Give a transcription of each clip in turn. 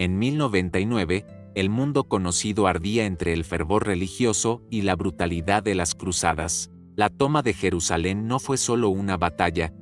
En 1099, el mundo conocido ardía entre el fervor religioso y la brutalidad de las cruzadas. La toma de Jerusalén no fue solo una batalla,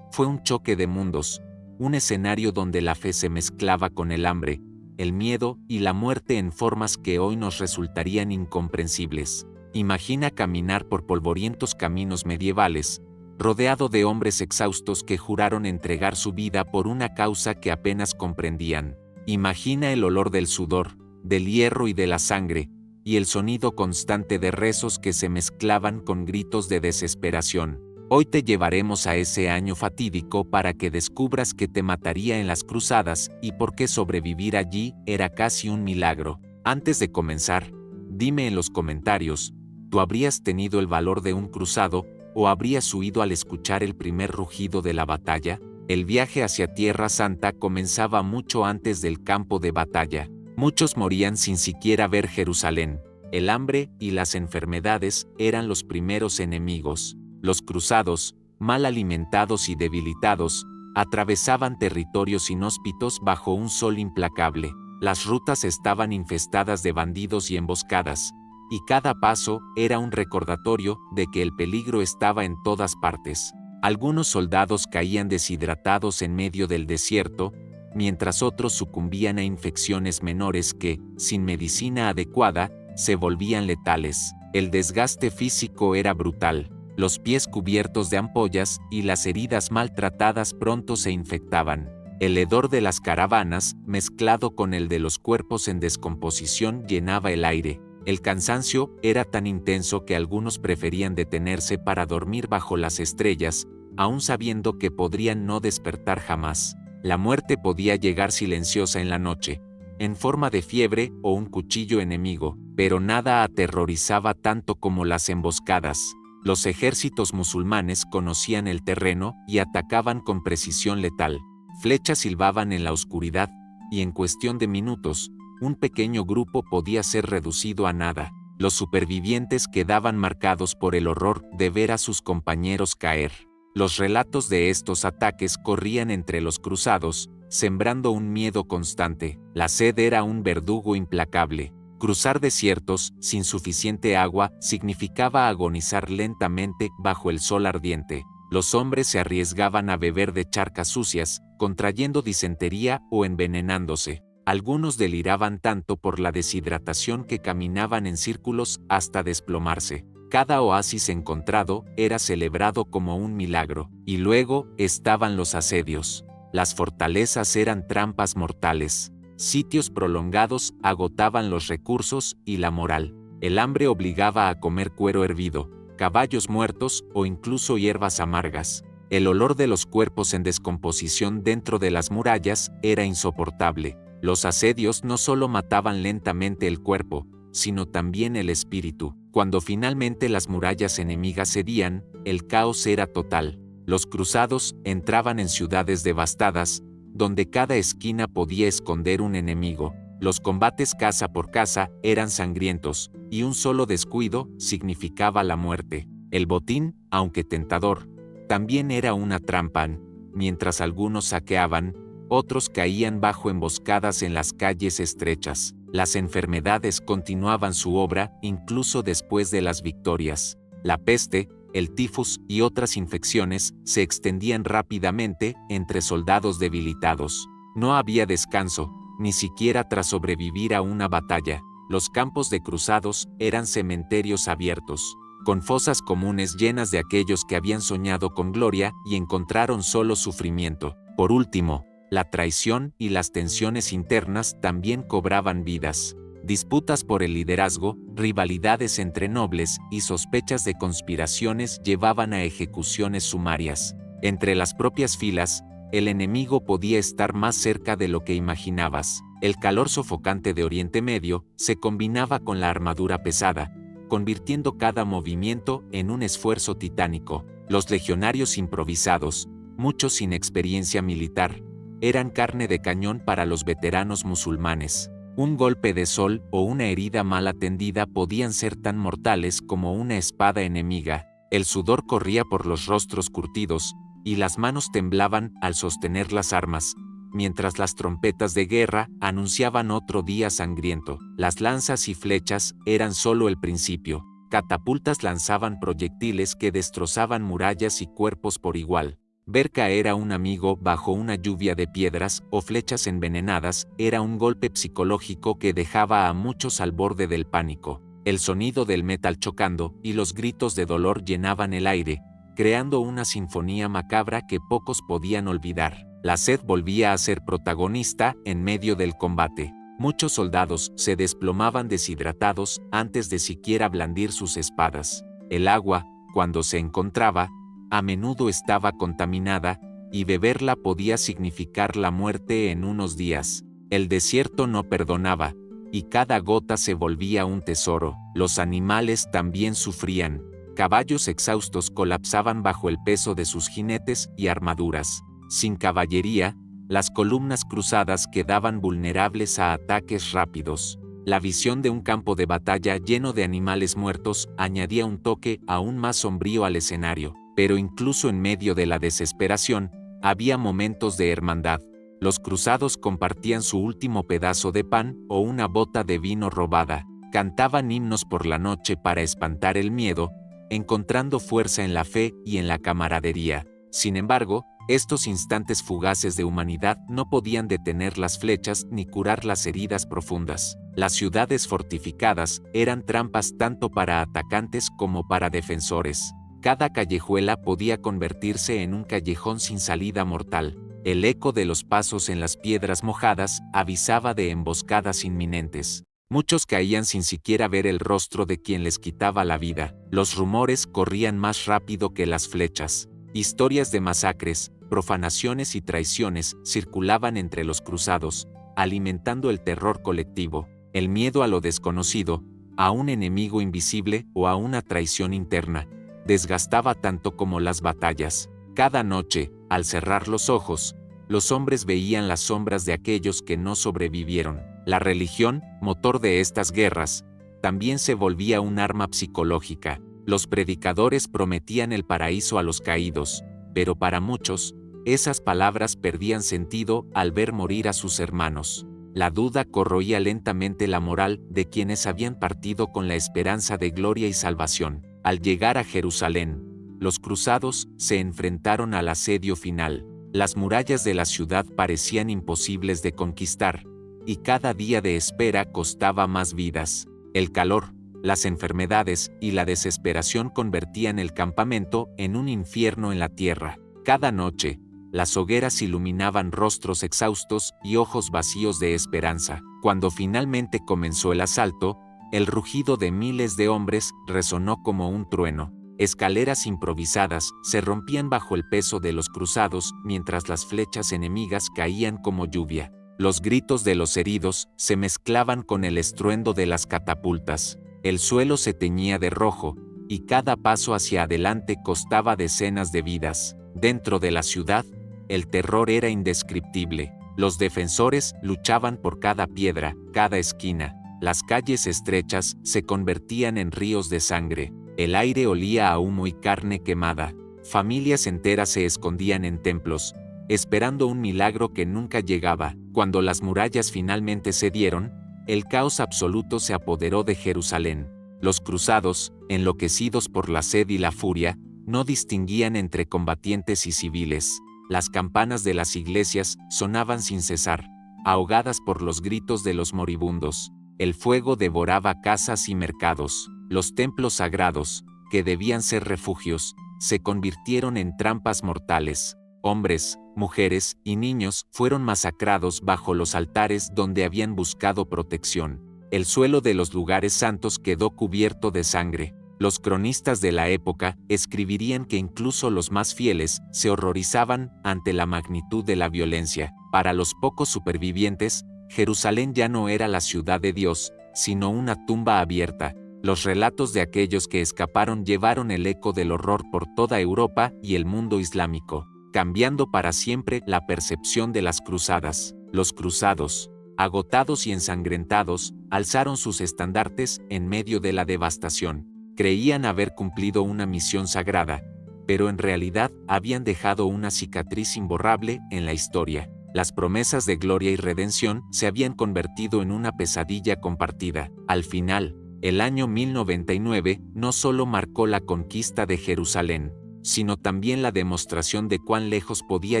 fue un choque de mundos, un escenario donde la fe se mezclaba con el hambre, el miedo y la muerte en formas que hoy nos resultarían incomprensibles. Imagina caminar por polvorientos caminos medievales, rodeado de hombres exhaustos que juraron entregar su vida por una causa que apenas comprendían. Imagina el olor del sudor, del hierro y de la sangre, y el sonido constante de rezos que se mezclaban con gritos de desesperación. Hoy te llevaremos a ese año fatídico para que descubras qué te mataría en las cruzadas y por qué sobrevivir allí era casi un milagro. Antes de comenzar, dime en los comentarios, ¿tú habrías tenido el valor de un cruzado o habrías huido al escuchar el primer rugido de la batalla? El viaje hacia Tierra Santa comenzaba mucho antes del campo de batalla. Muchos morían sin siquiera ver Jerusalén. El hambre y las enfermedades eran los primeros enemigos. Los cruzados, mal alimentados y debilitados, atravesaban territorios inhóspitos bajo un sol implacable. Las rutas estaban infestadas de bandidos y emboscadas, y cada paso era un recordatorio de que el peligro estaba en todas partes. Algunos soldados caían deshidratados en medio del desierto, mientras otros sucumbían a infecciones menores que, sin medicina adecuada, se volvían letales. El desgaste físico era brutal. Los pies cubiertos de ampollas y las heridas maltratadas pronto se infectaban. El hedor de las caravanas, mezclado con el de los cuerpos en descomposición, llenaba el aire. El cansancio era tan intenso que algunos preferían detenerse para dormir bajo las estrellas, aun sabiendo que podrían no despertar jamás. La muerte podía llegar silenciosa en la noche, en forma de fiebre o un cuchillo enemigo, pero nada aterrorizaba tanto como las emboscadas. Los ejércitos musulmanes conocían el terreno y atacaban con precisión letal. Flechas silbaban en la oscuridad, y en cuestión de minutos, un pequeño grupo podía ser reducido a nada. Los supervivientes quedaban marcados por el horror de ver a sus compañeros caer. Los relatos de estos ataques corrían entre los cruzados, sembrando un miedo constante. La sed era un verdugo implacable. Cruzar desiertos sin suficiente agua significaba agonizar lentamente bajo el sol ardiente. Los hombres se arriesgaban a beber de charcas sucias, contrayendo disentería o envenenándose. Algunos deliraban tanto por la deshidratación que caminaban en círculos hasta desplomarse. Cada oasis encontrado era celebrado como un milagro. Y luego estaban los asedios. Las fortalezas eran trampas mortales. Sitios prolongados agotaban los recursos y la moral. El hambre obligaba a comer cuero hervido, caballos muertos o incluso hierbas amargas. El olor de los cuerpos en descomposición dentro de las murallas era insoportable. Los asedios no solo mataban lentamente el cuerpo, sino también el espíritu. Cuando finalmente las murallas enemigas cedían, el caos era total. Los cruzados entraban en ciudades devastadas, donde cada esquina podía esconder un enemigo. Los combates casa por casa eran sangrientos, y un solo descuido significaba la muerte. El botín, aunque tentador, también era una trampa. Mientras algunos saqueaban, otros caían bajo emboscadas en las calles estrechas. Las enfermedades continuaban su obra incluso después de las victorias. La peste, el tifus y otras infecciones se extendían rápidamente entre soldados debilitados. No había descanso, ni siquiera tras sobrevivir a una batalla. Los campos de cruzados eran cementerios abiertos, con fosas comunes llenas de aquellos que habían soñado con gloria y encontraron solo sufrimiento. Por último, la traición y las tensiones internas también cobraban vidas. Disputas por el liderazgo, rivalidades entre nobles y sospechas de conspiraciones llevaban a ejecuciones sumarias. Entre las propias filas, el enemigo podía estar más cerca de lo que imaginabas. El calor sofocante de Oriente Medio se combinaba con la armadura pesada, convirtiendo cada movimiento en un esfuerzo titánico. Los legionarios improvisados, muchos sin experiencia militar, eran carne de cañón para los veteranos musulmanes. Un golpe de sol o una herida mal atendida podían ser tan mortales como una espada enemiga. El sudor corría por los rostros curtidos, y las manos temblaban al sostener las armas, mientras las trompetas de guerra anunciaban otro día sangriento. Las lanzas y flechas eran solo el principio. Catapultas lanzaban proyectiles que destrozaban murallas y cuerpos por igual. Ver caer a un amigo bajo una lluvia de piedras o flechas envenenadas era un golpe psicológico que dejaba a muchos al borde del pánico. El sonido del metal chocando y los gritos de dolor llenaban el aire, creando una sinfonía macabra que pocos podían olvidar. La sed volvía a ser protagonista en medio del combate. Muchos soldados se desplomaban deshidratados antes de siquiera blandir sus espadas. El agua, cuando se encontraba, a menudo estaba contaminada, y beberla podía significar la muerte en unos días. El desierto no perdonaba, y cada gota se volvía un tesoro. Los animales también sufrían. Caballos exhaustos colapsaban bajo el peso de sus jinetes y armaduras. Sin caballería, las columnas cruzadas quedaban vulnerables a ataques rápidos. La visión de un campo de batalla lleno de animales muertos añadía un toque aún más sombrío al escenario. Pero incluso en medio de la desesperación, había momentos de hermandad. Los cruzados compartían su último pedazo de pan o una bota de vino robada. Cantaban himnos por la noche para espantar el miedo, encontrando fuerza en la fe y en la camaradería. Sin embargo, estos instantes fugaces de humanidad no podían detener las flechas ni curar las heridas profundas. Las ciudades fortificadas eran trampas tanto para atacantes como para defensores. Cada callejuela podía convertirse en un callejón sin salida mortal. El eco de los pasos en las piedras mojadas avisaba de emboscadas inminentes. Muchos caían sin siquiera ver el rostro de quien les quitaba la vida. Los rumores corrían más rápido que las flechas. Historias de masacres, profanaciones y traiciones circulaban entre los cruzados, alimentando el terror colectivo, el miedo a lo desconocido, a un enemigo invisible o a una traición interna. Desgastaba tanto como las batallas. Cada noche, al cerrar los ojos, los hombres veían las sombras de aquellos que no sobrevivieron. La religión, motor de estas guerras, también se volvía un arma psicológica. Los predicadores prometían el paraíso a los caídos, pero para muchos, esas palabras perdían sentido al ver morir a sus hermanos. La duda corroía lentamente la moral de quienes habían partido con la esperanza de gloria y salvación. Al llegar a Jerusalén, los cruzados se enfrentaron al asedio final. Las murallas de la ciudad parecían imposibles de conquistar, y cada día de espera costaba más vidas. El calor, las enfermedades y la desesperación convertían el campamento en un infierno en la tierra. Cada noche, las hogueras iluminaban rostros exhaustos y ojos vacíos de esperanza. Cuando finalmente comenzó el asalto, el rugido de miles de hombres resonó como un trueno. Escaleras improvisadas se rompían bajo el peso de los cruzados mientras las flechas enemigas caían como lluvia. Los gritos de los heridos se mezclaban con el estruendo de las catapultas. El suelo se teñía de rojo, y cada paso hacia adelante costaba decenas de vidas. Dentro de la ciudad, el terror era indescriptible. Los defensores luchaban por cada piedra, cada esquina. Las calles estrechas se convertían en ríos de sangre. El aire olía a humo y carne quemada. Familias enteras se escondían en templos, esperando un milagro que nunca llegaba. Cuando las murallas finalmente cedieron, el caos absoluto se apoderó de Jerusalén. Los cruzados, enloquecidos por la sed y la furia, no distinguían entre combatientes y civiles. Las campanas de las iglesias sonaban sin cesar, ahogadas por los gritos de los moribundos. El fuego devoraba casas y mercados. Los templos sagrados, que debían ser refugios, se convirtieron en trampas mortales. Hombres, mujeres y niños fueron masacrados bajo los altares donde habían buscado protección. El suelo de los lugares santos quedó cubierto de sangre. Los cronistas de la época escribirían que incluso los más fieles se horrorizaban ante la magnitud de la violencia. Para los pocos supervivientes, Jerusalén ya no era la ciudad de Dios, sino una tumba abierta. Los relatos de aquellos que escaparon llevaron el eco del horror por toda Europa y el mundo islámico, cambiando para siempre la percepción de las cruzadas. Los cruzados, agotados y ensangrentados, alzaron sus estandartes en medio de la devastación. Creían haber cumplido una misión sagrada, pero en realidad habían dejado una cicatriz imborrable en la historia. Las promesas de gloria y redención se habían convertido en una pesadilla compartida. Al final, el año 1099 no solo marcó la conquista de Jerusalén, sino también la demostración de cuán lejos podía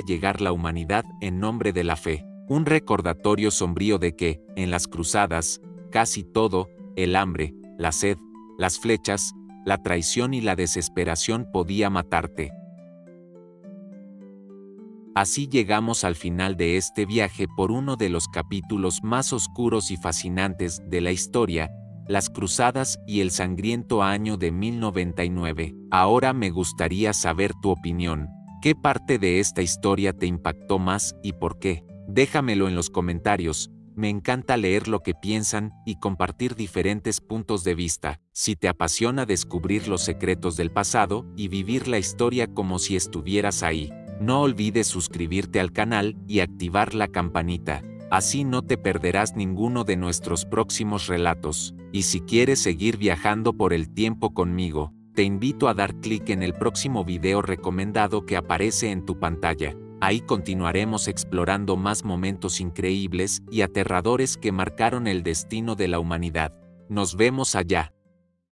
llegar la humanidad en nombre de la fe. Un recordatorio sombrío de que, en las cruzadas, casi todo, el hambre, la sed, las flechas, la traición y la desesperación podía matarte. Así llegamos al final de este viaje por uno de los capítulos más oscuros y fascinantes de la historia, las cruzadas y el sangriento año de 1099. Ahora me gustaría saber tu opinión. ¿Qué parte de esta historia te impactó más y por qué? Déjamelo en los comentarios. Me encanta leer lo que piensan y compartir diferentes puntos de vista. Si te apasiona descubrir los secretos del pasado y vivir la historia como si estuvieras ahí, no olvides suscribirte al canal y activar la campanita. Así no te perderás ninguno de nuestros próximos relatos. Y si quieres seguir viajando por el tiempo conmigo, te invito a dar clic en el próximo video recomendado que aparece en tu pantalla. Ahí continuaremos explorando más momentos increíbles y aterradores que marcaron el destino de la humanidad. Nos vemos allá.